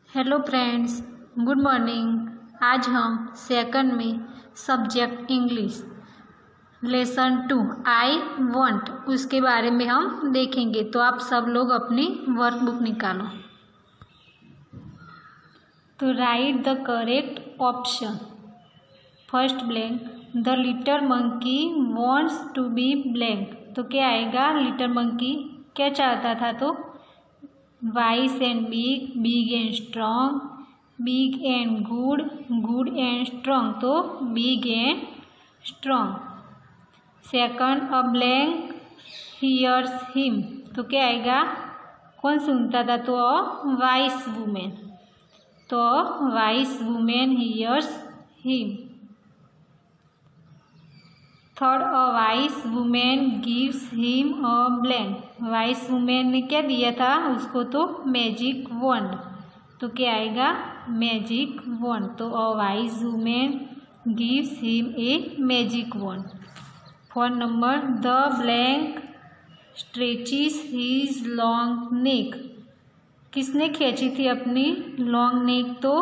Hello friends, good morning. आज हम second में subject English lesson 2 I want उसके बारे में हम देखेंगे। तो आप सब लोग अपनी वर्कबुक निकालो। तो write the correct option. First blank, the little monkey wants to be blank. तो क्या आएगा? लिटिल मंकी क्या चाहता था? तो wise and big, big and strong, big and good, good and strong. तो big and strong. Second, a blank hears him. तो क्या आएगा? कौन सुनता था? तो अ वाइस वुमेन। तो wise woman hears him. Third, a wise woman gives him a blank. Vice women ने क्या दिया था उसको? तो मैजिक वॉन्ड। तो क्या आएगा? Magic wand. तो a wise woman gives him a magic wand. Fourth number, the blank stretches his long neck. किसने खींची थी अपनी लॉन्ग नेक? तो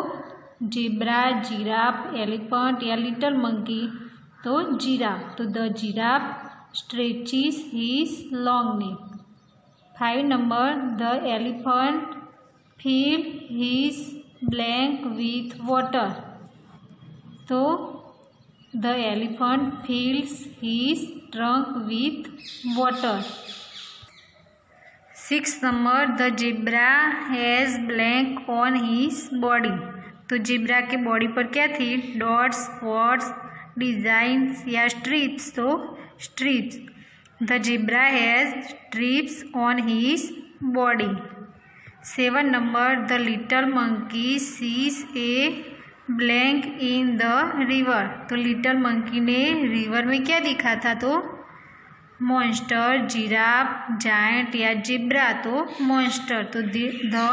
ज़ेब्रा, जिराफ, एलिफेंट या लिटिल मंकी? तो जिराफ। तो the giraffe stretches his long neck. 5 number, the elephant fill his blank with water. तो the elephant fills his trunk with water. 6 number, the zebra has blank on his body. तो zebra के body पर क्या थी? Dots, spots, designs या stripes? तो stripes. The zebra has stripes on his body. 7 number, the little monkey sees a blank in the river. तो little monkey ने river में क्या दिखा था? तो मॉन्स्टर, जिराफ, जायंट या ज़ेब्रा? तो मॉन्स्टर। तो the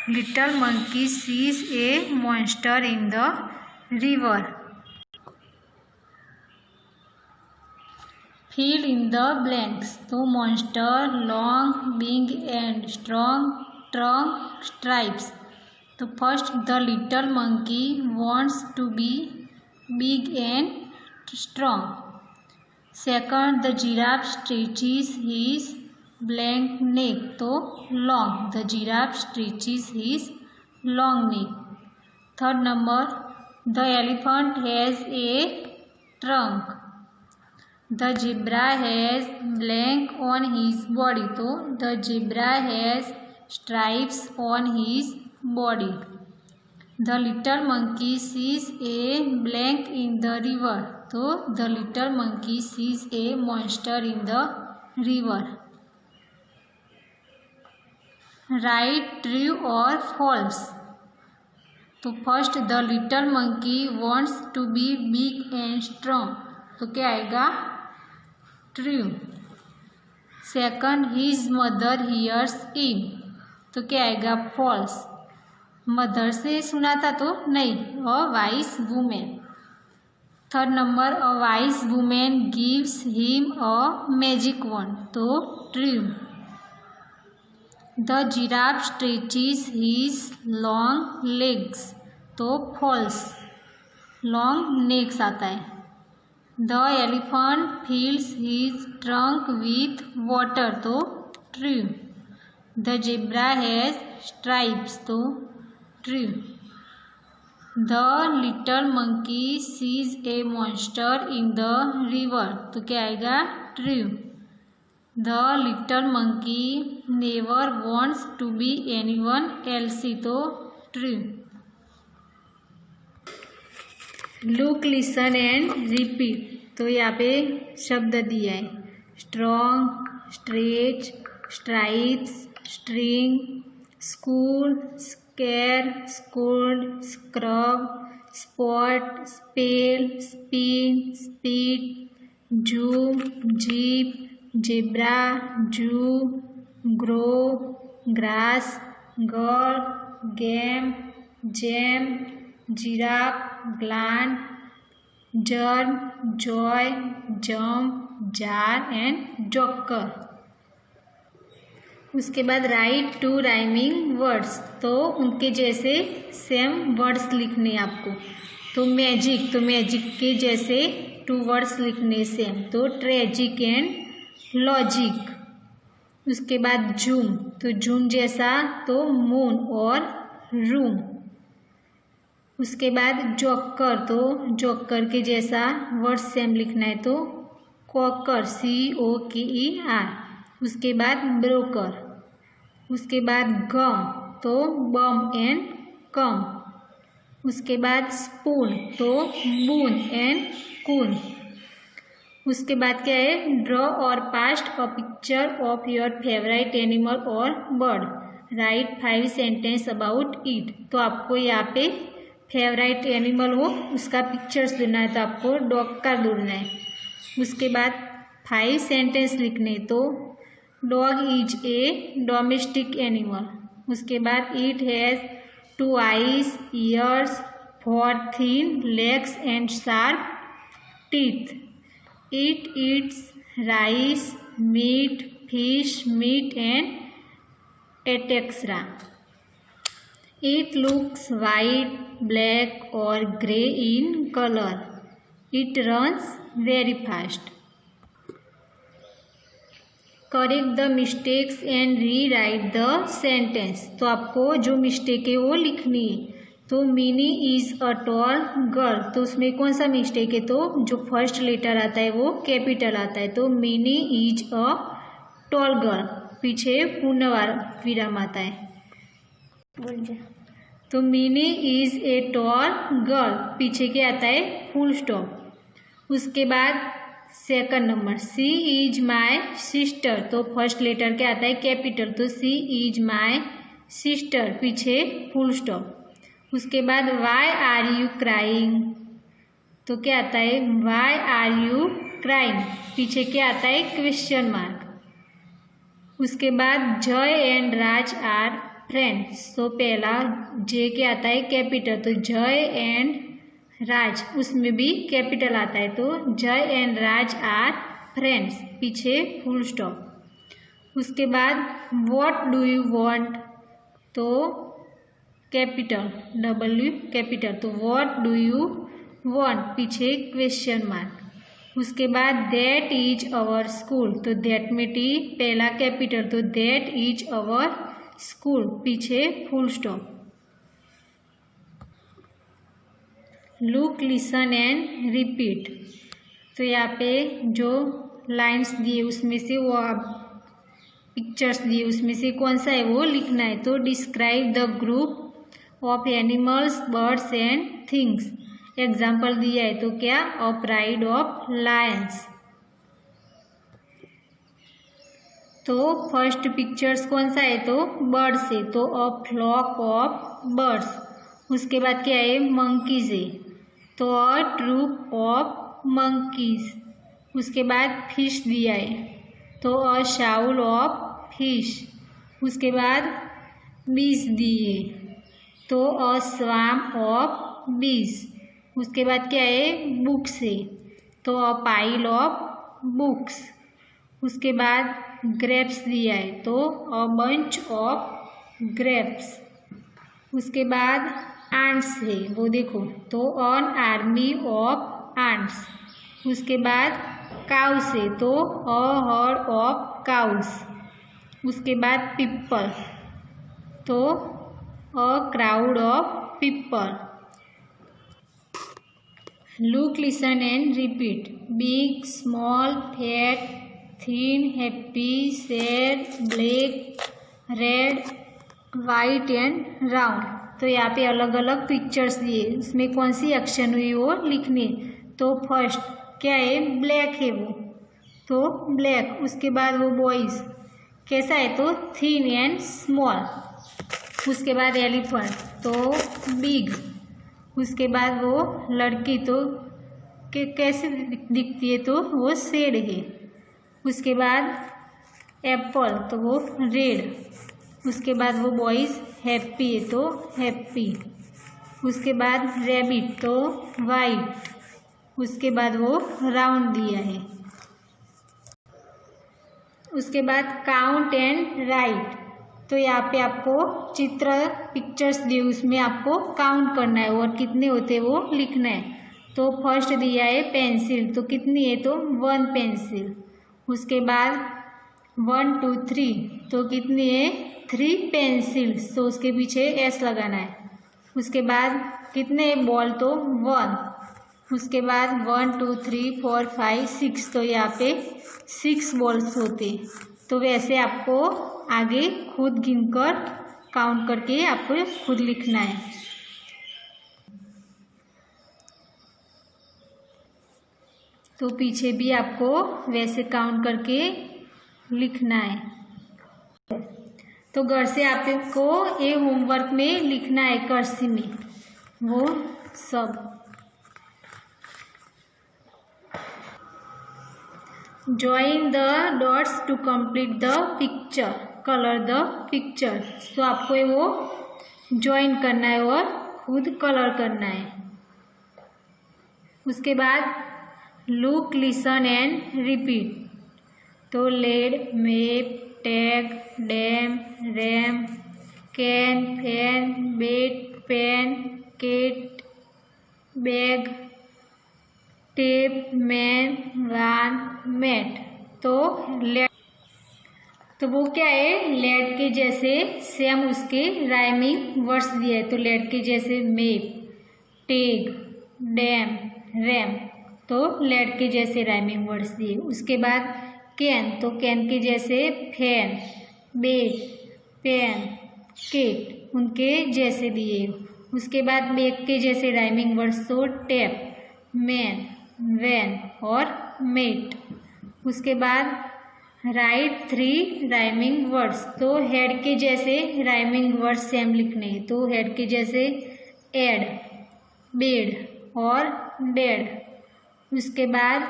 little monkey sees a monster in the river. Fill in the blanks. तो monster, long, big and strong, trunk, stripes. तो first, the little monkey wants to be big and strong. Second, the giraffe stretches his blank neck. तो long. The giraffe stretches his long neck. Third number, the elephant has a trunk. The zebra has blank on his body. तो the zebra has stripes on his body. The little monkey sees a blank in the river. तो the little monkey sees a monster in the river. Right true और false. तो first, the little monkey wants to be big and strong. तो क्या आएगा? True. Second, his mother hears him. तो क्या आएगा? False. Mother से सुना था? तो नहीं, a wise woman. Third number, a wise woman gives him a magic wand. तो true. The giraffe stretches his long legs. तो फॉल्स। लॉन्ग नेक्स आता है। The elephant fills his trunk with water. तो true. The zebra has stripes. तो true. The little monkey sees a monster in the river. तो क्या आएगा? True. The little monkey never wants to be anyone else. तो true. Look, listen and repeat. तो यहाँ पे शब्द दिया है। Strong, stretch, stripes, string, school, scare, scold, scrub, spot, spell, spin, speed, zoom, jeep, zebra, zoo, grow, grass, girl, game, jam, giraffe, gland, germ, joy, jump, jar and joker. उसके बाद right to rhyming words, तो उनके जैसे same words लिखने आपको। तो magic के जैसे 2 वर्ड्स लिखने सेम, तो ट्रेजिक एंड लॉजिक। उसके बाद जूम, तो जूम जैसा तो मून और रूम। उसके बाद जोकर, तो जोकर के जैसा वर्ड सेम लिखना है, तो कॉकर COKER। उसके बाद ब्रोकर। उसके बाद गम, तो बम एंड कम। उसके बाद स्पून, तो बून एंड कून। उसके बाद क्या है, ड्रॉ और paste a picture of your favourite animal और bird, write 5 sentence about it. तो आपको यहाँ पे फेवरेट एनिमल हो उसका पिक्चर्स देना है, तो आपको डॉग का ढूंढना है। उसके बाद 5 सेंटेंस लिखने, तो dog is a domestic animal. उसके बाद it has 2 eyes, ears, 4 thin legs and sharp teeth. It eats rice, meat, fish, meat and etc. It looks white, black or grey in color. It runs very fast. Correct the mistakes and re right the sentence. तो आपको जो mistake है वो लिखनी है। तो Mini is a tall girl, तो उसमें कौन सा मिस्टेक है, तो जो फर्स्ट लेटर आता है वो कैपिटल आता है, तो Mini is a tall girl, पीछे पूर्ण विराम आता है। तो Mini is a tall girl, पीछे क्या आता है, फुल स्टॉप। उसके बाद second number, she is my sister, तो फर्स्ट लेटर क्या आता है, कैपिटल, तो सी इज माई सिस्टर, पीछे फुल स्टॉप। उसके बाद वाई आर यू क्राइंग, तो क्या आता है, वाई आर यू क्राइंग, पीछे क्या आता है, क्वेश्चन मार्क। उसके बाद जय एंड राज आर फ्रेंड्स, तो पहला जे क्या आता है, कैपिटल, तो जय एंड राज, उसमें भी कैपिटल आता है, तो जय एंड राज आर फ्रेंड्स, पीछे फुल स्टॉप। उसके बाद व्हाट डू यू वांट, तो कैपिटल, W कैपिटल, तो व्हाट डू यू वांट, पीछे क्वेश्चन मार्क। उसके बाद दैट इज अवर स्कूल, तो दैट में टी पहला कैपिटल, तो दैट इज अवर स्कूल, पीछे full stop. Look, listen and repeat, तो यहाँ पे जो लाइन्स दिए उसमें से वो आप पिक्चर्स दिए उसमें से कौन सा है वो लिखना है। तो describe the group of animals, birds and things. Example दिया है, तो क्या, अ प्राइड ऑफ लायंस। तो फर्स्ट पिक्चर्स कौन सा है, तो बर्ड्स है, तो अ फ्लॉक ऑफ बर्ड्स। उसके बाद क्या है, मंकीज है, तो अ ट्रूप ऑफ मंकीज। उसके बाद फिश दिया है, तो अ शाउल ऑफ फिश। उसके बाद बीज दिए, तो अ स्वाम ऑफ बीज। उसके बाद क्या है, बुक्स है, तो अ पाइल ऑफ बुक्स। उसके बाद ग्रेप्स दिया है, तो अ बंच ऑफ ग्रेप्स। उसके बाद आंट्स है, वो देखो, तो ऑन आर्मी ऑफ आंट्स। उसके बाद काउस है, तो अ हर्ड ऑफ काउस। उसके बाद पीपल, तो a crowd of people. Look, listen and repeat, big, small, fat, thin, happy, sad, black, red, white and round. तो यहाँ पे अलग अलग पिक्चर्स दिए, उसमें कौन सी एक्शन हुई वो लिखनी। तो फर्स्ट क्या है, ब्लैक है वो, तो ब्लैक। उसके बाद वो बॉयज कैसा है, तो थिन एंड स्मॉल। उसके बाद एलिफेंट, तो बिग। उसके बाद वो लड़की, तो कैसे दिखती है, तो वो शेड है। उसके बाद एप्पल, तो वो रेड। उसके बाद वो बॉयज़ हैप्पी है, तो हैप्पी। उसके बाद रैबिट, तो वाइट। उसके बाद वो राउंड दिया है। उसके बाद काउंट एंड राइट, तो यहाँ पे आपको चित्र पिक्चर्स दिए उसमें आपको काउंट करना है और कितने होते हैं वो लिखना है। तो फर्स्ट दिया है पेंसिल, तो कितनी है, तो 1 पेंसिल। उसके बाद 1 2 3, तो कितनी है, 3 पेंसिल्स, तो उसके पीछे एस लगाना है। उसके बाद कितने बॉल, तो 1। उसके बाद 1 2 3 4 5 6, तो यहाँ पे 6 बॉल्स होते, तो वैसे आपको आगे खुद गिनकर काउंट करके आपको खुद लिखना है। तो पीछे भी आपको वैसे काउंट करके लिखना है। तो घर से आपको ये होमवर्क में लिखना है कर्सिव में वो सब। Join the dots to complete the picture, colour the picture, तो आपको वो ज्वाइन करना है और खुद कलर करना है। उसके बाद लुक लिसन एंड रिपीट, तो led map tag dam ram can fan bet pen Kate bag tape man van mat, तो लेट, तो वो क्या है, लेट के जैसे सेम उसके राइमिंग वर्ड्स दिए है। तो लेट के जैसे मैप टैग डैम रैम, तो लेट के जैसे राइमिंग वर्ड्स दिए। उसके बाद कैन, तो कैन के जैसे फैन बेट पेन केट, उनके जैसे दिए। उसके बाद बैग के जैसे राइमिंग वर्ड्स, तो टैप मैन वैन और मेट। उसके बाद राइट 3 राइमिंग वर्ड्स, तो हेड के जैसे राइमिंग वर्ड्स सेम लिखने हैं। तो हेड के जैसे एड बेड और डेड। उसके बाद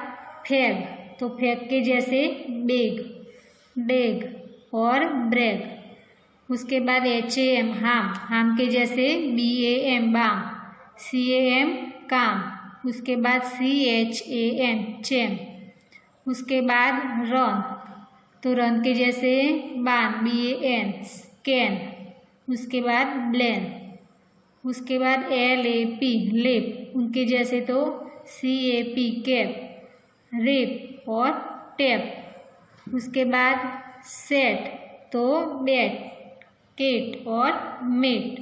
फैग, तो फैग के जैसे बेग डेग और ब्रेग। उसके बाद HAM हाम, हाम के जैसे BAM बाम CAM काम। उसके बाद CHAN चैन। उसके बाद रन, तो रन के जैसे बान BAN कैन। उसके बाद ब्लेन। उसके बाद LAP लेप, उनके जैसे तो CAP कैप रेप और टैप। उसके बाद सेट, तो बैट केट और मेट।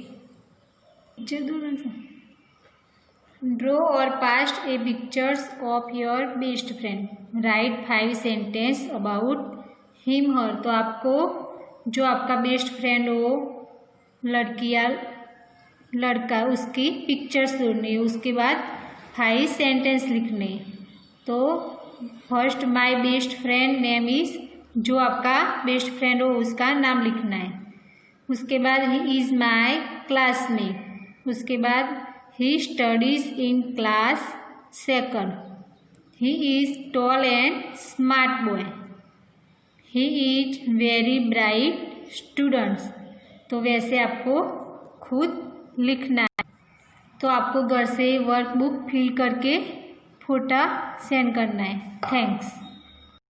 ड्रॉ और past A pictures of your best friend, right 5 sentence about him her, तो आपको जो आपका बेस्ट फ्रेंड हो, लड़की या लड़का, उसकी पिक्चर्स ढूंढनी है। उसके बाद 5 सेंटेंस लिखने। तो first my best friend name is, जो आपका बेस्ट फ्रेंड हो उसका नाम लिखना है। उसके बाद ही इज़ माय क्लासमेट। उसके बाद he studies in class 2nd। He is tall and smart boy. He is very bright students, तो वैसे आपको खुद लिखना है। तो आपको घर से वर्कबुक फिल करके फोटो सेंड करना है। थैंक्स।